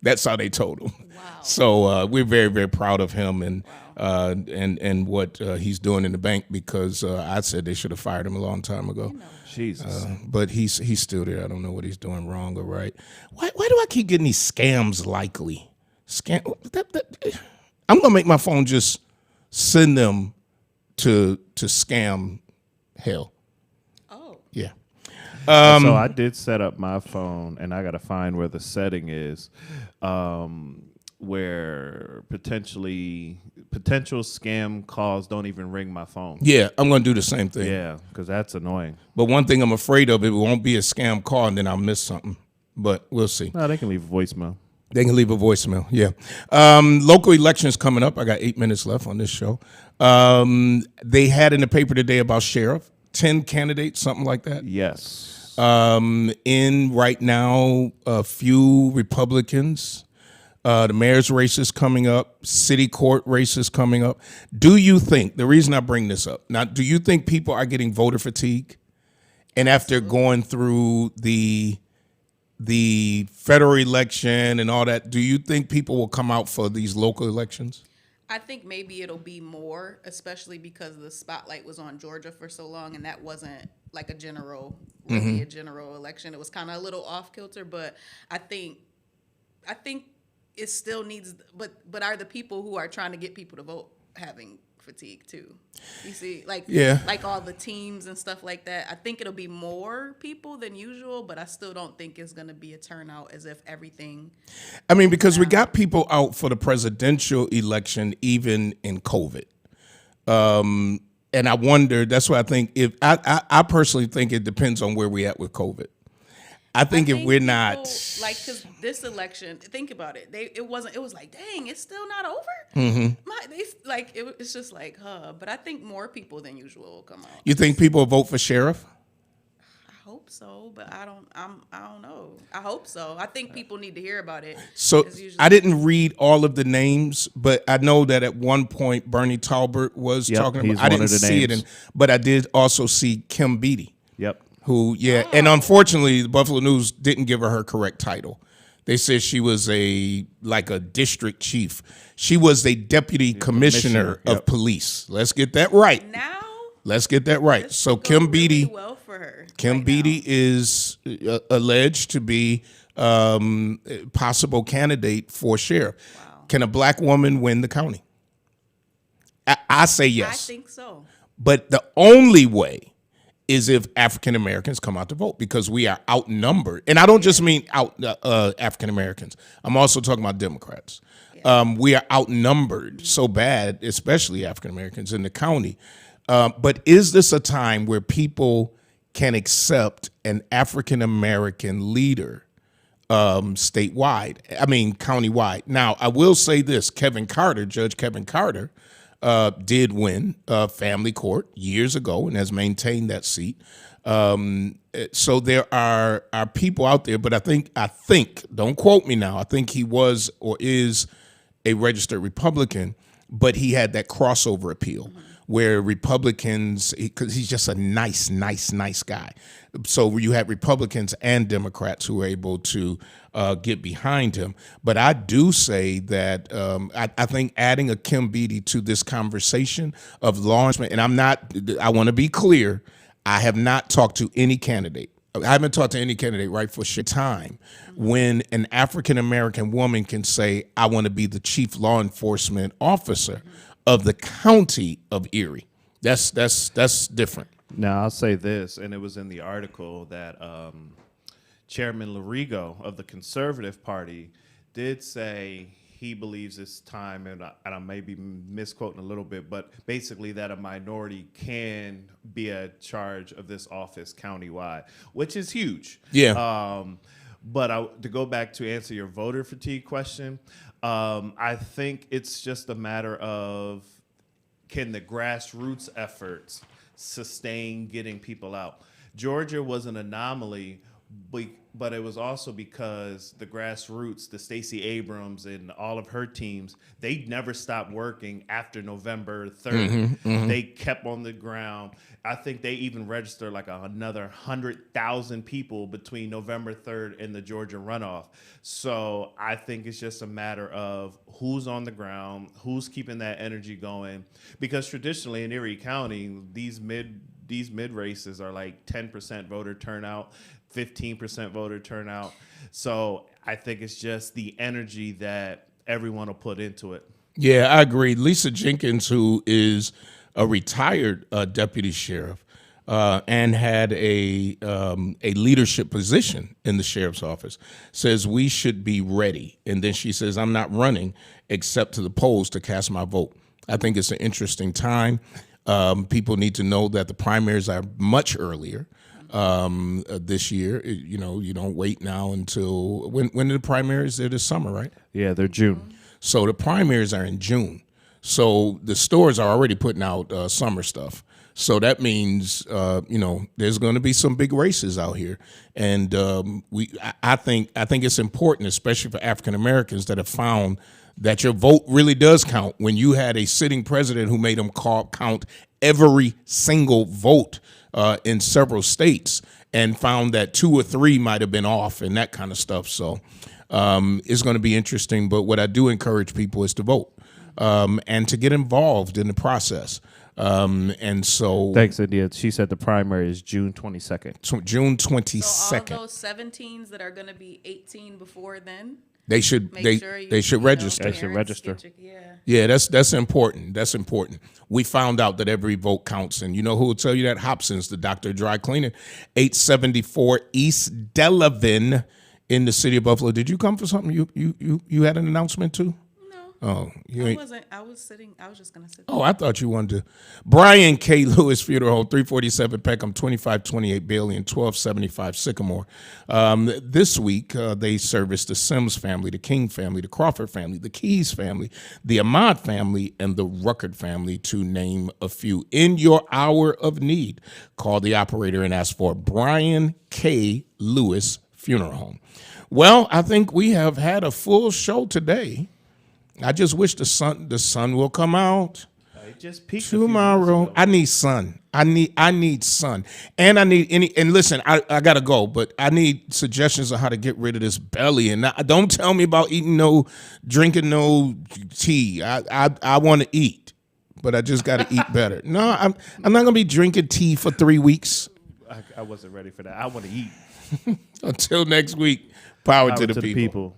That's how they told him. Wow. So we're very, very proud of him and what he's doing in the bank, because I said they should have fired him a long time ago. Jesus. But he's still there. I don't know what he's doing wrong or right. Why do I keep getting these scams likely? I'm gonna make my phone just send them to scam hell. Oh. Yeah. So I did set up my phone, and I got to find where the setting is, where potential scam calls don't even ring my phone. Yeah, I'm gonna do the same thing. Yeah, because that's annoying. But one thing I'm afraid of, it won't be a scam call, and then I'll miss something. But we'll see. No, they can leave a voicemail. They can leave a voicemail, yeah. Local elections coming up. I got 8 minutes left on this show. They had in the paper today about sheriff, 10 candidates, something like that. Yes. In right now, a few Republicans. The mayor's race is coming up. City court race is coming up. Do you think, the reason I bring this up, now, do you think people are getting voter fatigue? And after going through the federal election and all that, do you think people will come out for these local elections? I think maybe it'll be more, especially because the spotlight was on Georgia for so long, and that wasn't like a general election. It was kind of a little off kilter, but I think it still needs. But are the people who are trying to get people to vote having fatigue too? You see, like all the teams and stuff like that. I think it'll be more people than usual, but I still don't think it's going to be a turnout as if everything. I mean, because we got people out for the presidential election even in COVID, and I wonder. That's why I think I personally think it depends on where we at with COVID. I think if we're people, not like, because this election, think about it. It was like, dang, it's still not over. Mm-hmm. It's just like, But I think more people than usual will come out. You think people will vote for sheriff? I hope so, but I don't know. I hope so. I think people need to hear about it. So I didn't read all of the names, but I know that at one point Bernie Talbert was talking about. I didn't see it, but I did also see Kim Beattie. Yep. Who, and unfortunately, the Buffalo News didn't give her correct title. They said she was a district chief. She was a deputy commissioner of police. Let's get that right. Now, let's get that right. So Kim Beattie, really well for her. Kim Beattie is alleged to be a possible candidate for sheriff. Wow. Can a black woman win the county? I say yes. I think so. But the only way is if African Americans come out to vote, because we are outnumbered. And I don't just mean African Americans. I'm also talking about Democrats. We are outnumbered so bad, especially African Americans in the county. But is this a time where people can accept an African American leader statewide? I mean, countywide. Now, I will say this: Judge Kevin Carter, did win family court years ago and has maintained that seat. So there are people out there, but I think, don't quote me now, I think he was or is a registered Republican, but he had that crossover appeal where Republicans, because he's just a nice guy. So you had Republicans and Democrats who were able to get behind him. But I do say that I think adding a Kim Beattie to this conversation of law enforcement, and I want to be clear, I have not talked to any candidate. I haven't talked to any candidate right for shit time when an African-American woman can say, I want to be the chief law enforcement officer of the county of Erie. That's different. Now, I'll say this, and it was in the article that Chairman Larigo of the Conservative Party did say he believes it's time, and I may be misquoting a little bit, but basically that a minority can be in charge of this office countywide, which is huge. Yeah. But to go back to answer your voter fatigue question, I think it's just a matter of, can the grassroots efforts sustain getting people out? Georgia was an anomaly, but it was also because the grassroots, the Stacey Abrams and all of her teams, they never stopped working after November 3rd. They kept on the ground. I think they even registered like another 100,000 people between November 3rd and the Georgia runoff. So I think it's just a matter of who's on the ground, who's keeping that energy going. Because traditionally in Erie County, these mid races are like 10% voter turnout, 15% voter turnout. So I think it's just the energy that everyone will put into it. Yeah, I agree. Lisa Jenkins, who is a retired deputy sheriff and had a leadership position in the sheriff's office, says we should be ready. And then she says, I'm not running except to the polls to cast my vote. I think it's an interesting time. People need to know that the primaries are much earlier this year. You don't wait now until when are the primaries? They're this summer, right? Yeah, they're June. So the primaries are in June. So the stores are already putting out summer stuff. So that means there's going to be some big races out here, and I think it's important, especially for African Americans that have found that your vote really does count. When you had a sitting president who made them count every single vote in several states and found that 2 or 3 might have been off and that kind of stuff. So it's going to be interesting. But what I do encourage people is to vote and to get involved in the process. And so, thanks, India. She said the primary is June 22nd. So June 22nd. So all those 17s that are going to be 18 before then, they should they should register. They should register. Yeah, that's important. That's important. We found out that every vote counts, and you know who will tell you that? Hobson's, the Dr. Dry Cleaner, 874 East Delavan in the city of Buffalo. Did you come for something? You had an announcement too? Oh, I wasn't. I was sitting. I was just gonna sit. Oh, I thought you wanted to. Brian K. Lewis Funeral Home, 347 Peckham, 2528 Bailey, and 1275 Sycamore. This week, they serviced the Sims family, the King family, the Crawford family, the Keys family, the Ahmad family, and the Ruckert family, to name a few. In your hour of need, call the operator and ask for Brian K. Lewis Funeral Home. Well, I think we have had a full show today. I just wish the sun will come out just peaked tomorrow. I need sun. I need sun. And I need and listen, I gotta go, but I need suggestions of how to get rid of this belly. And don't tell me about drinking no tea. I want to eat, but I just gotta eat better. No, I'm not gonna be drinking tea for 3 weeks. I wasn't ready for that. I want to eat. Until next week, power to the people.